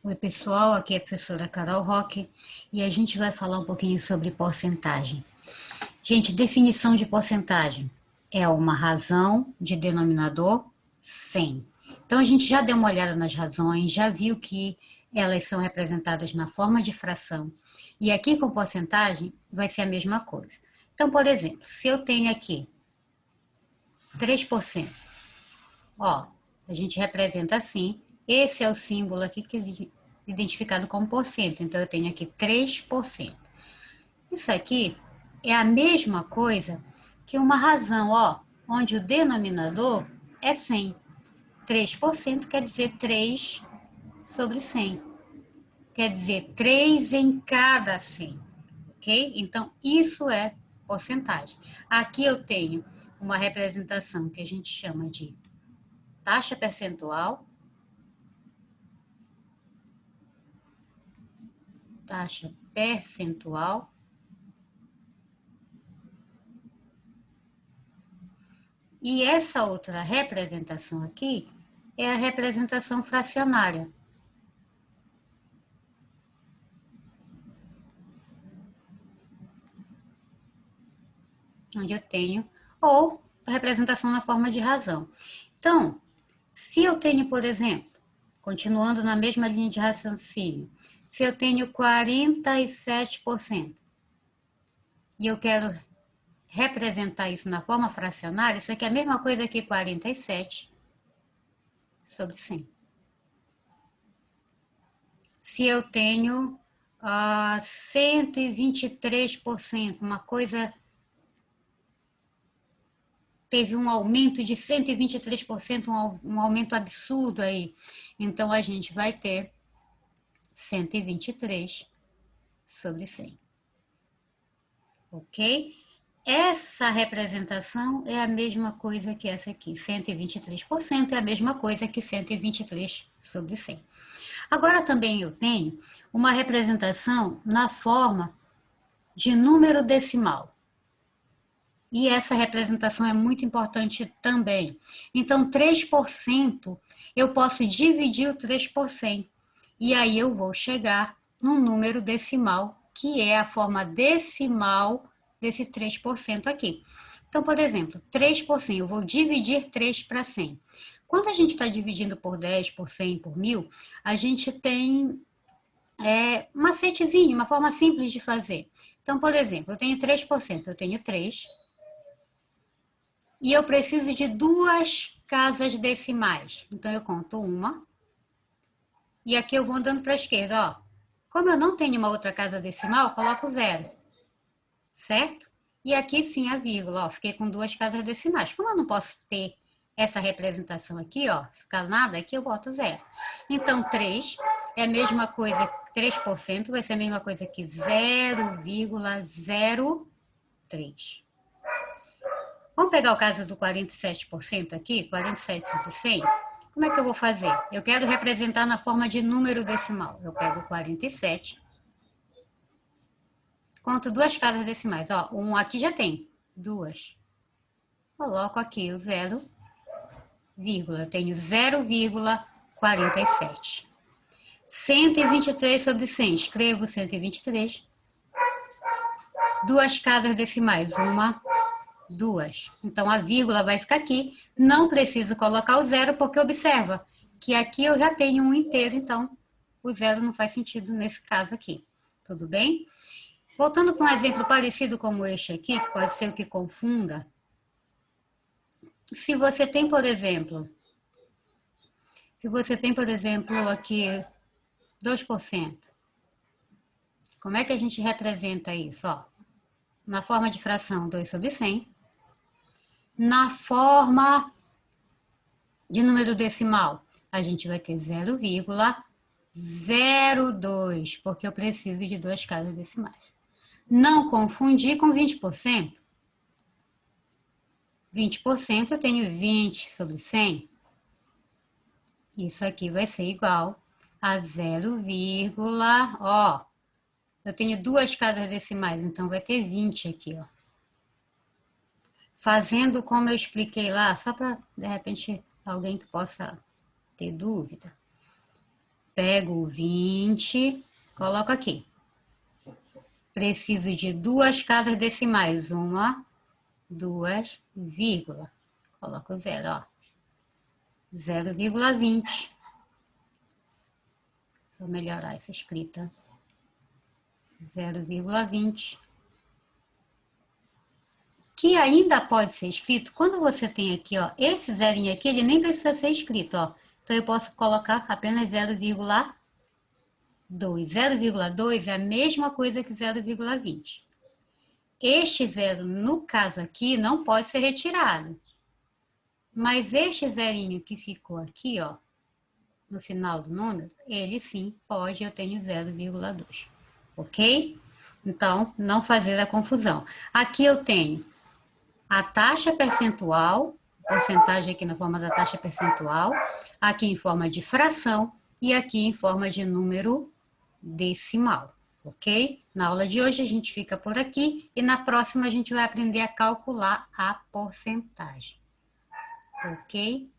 Oi, pessoal, aqui é a professora Carol Roque e a gente vai falar um pouquinho sobre porcentagem. Gente, definição de porcentagem é uma razão de denominador 100. Então, a gente já deu uma olhada nas razões, já viu que elas são representadas na forma de fração. E aqui com porcentagem vai ser a mesma coisa. Então, por exemplo, se eu tenho aqui 3%, ó, a gente representa assim. Esse é o símbolo aqui que é identificado como porcento. Então, eu tenho aqui 3%. Isso aqui é a mesma coisa que uma razão, ó, onde o denominador é 100. 3% quer dizer 3 sobre 100. Quer dizer 3 em cada 100. Ok? Então, isso é porcentagem. Aqui eu tenho uma representação que a gente chama de taxa percentual. Taxa percentual. E essa outra representação aqui é a representação fracionária. Onde eu tenho, ou a representação na forma de razão. Então, se eu tenho, por exemplo, continuando na mesma linha de raciocínio, se eu tenho 47% e eu quero representar isso na forma fracionária, isso aqui é a mesma coisa que 47 sobre 100. Se eu tenho 123%, uma coisa teve um aumento de 123%, um aumento absurdo aí. Então, a gente vai ter 123 sobre 100. Ok? Essa representação é a mesma coisa que essa aqui. 123% é a mesma coisa que 123 sobre 100. Agora, também eu tenho uma representação na forma de número decimal. E essa representação é muito importante também. Então, 3%, eu posso dividir o 3 por 100. E aí eu vou chegar num número decimal, que é a forma decimal desse 3% aqui. Então, por exemplo, 3 por 100, eu vou dividir 3 para 100. Quando a gente está dividindo por 10, por 100, por 1000, a gente tem um macetezinho, uma forma simples de fazer. Então, por exemplo, eu tenho 3%, eu tenho 3, e eu preciso de duas casas decimais. Então, eu conto uma. E aqui eu vou andando para a esquerda, ó. Como eu não tenho uma outra casa decimal, eu coloco zero. Certo? E aqui sim a vírgula, ó. Fiquei com duas casas decimais. Como eu não posso ter essa representação aqui, ó, escalonada, aqui eu boto zero. Então, 3 é a mesma coisa, 3% vai ser a mesma coisa que 0,03. Vamos pegar o caso do 47% aqui, 47 sobre 100. Como é que eu vou fazer? Eu quero representar na forma de número decimal. Eu pego 47, conto duas casas decimais. Ó, um aqui já tem, duas. Coloco aqui o zero, vírgula. Eu tenho 0,47. 123 sobre 100. Escrevo 123. Duas casas decimais. Uma, duas. Então, a vírgula vai ficar aqui. Não preciso colocar o zero, porque observa que aqui eu já tenho um inteiro, então o zero não faz sentido nesse caso aqui. Tudo bem? Voltando para um exemplo parecido como este aqui, que pode ser o que confunda. Se você tem, por exemplo, aqui 2%, como é que a gente representa isso? Ó, na forma de fração 2 sobre 100, na forma de número decimal, a gente vai ter 0,02, porque eu preciso de duas casas decimais. Não confundir com 20%. 20% eu tenho 20 sobre 100. Isso aqui vai ser igual a 0, ó. Eu tenho duas casas decimais, então vai ter 20 aqui, ó. Fazendo como eu expliquei lá, só para, de repente, alguém que possa ter dúvida. Pego o 20, coloco aqui. Preciso de 2 casas decimais. 1, 2, vírgula. Coloco 0, ó. 0,20. Vou melhorar essa escrita. 0,20. Que ainda pode ser escrito, quando você tem aqui, ó, esse zerinho aqui, ele nem precisa ser escrito, ó. Então, eu posso colocar apenas 0,2. 0,2 é a mesma coisa que 0,20. Este zero, no caso aqui, não pode ser retirado. Mas este zerinho que ficou aqui, ó, no final do número, ele sim pode, eu tenho 0,2. Ok? Então, não fazer a confusão. Aqui eu tenho a taxa percentual, porcentagem aqui na forma da taxa percentual, aqui em forma de fração e aqui em forma de número decimal, ok? Na aula de hoje a gente fica por aqui e na próxima a gente vai aprender a calcular a porcentagem, ok?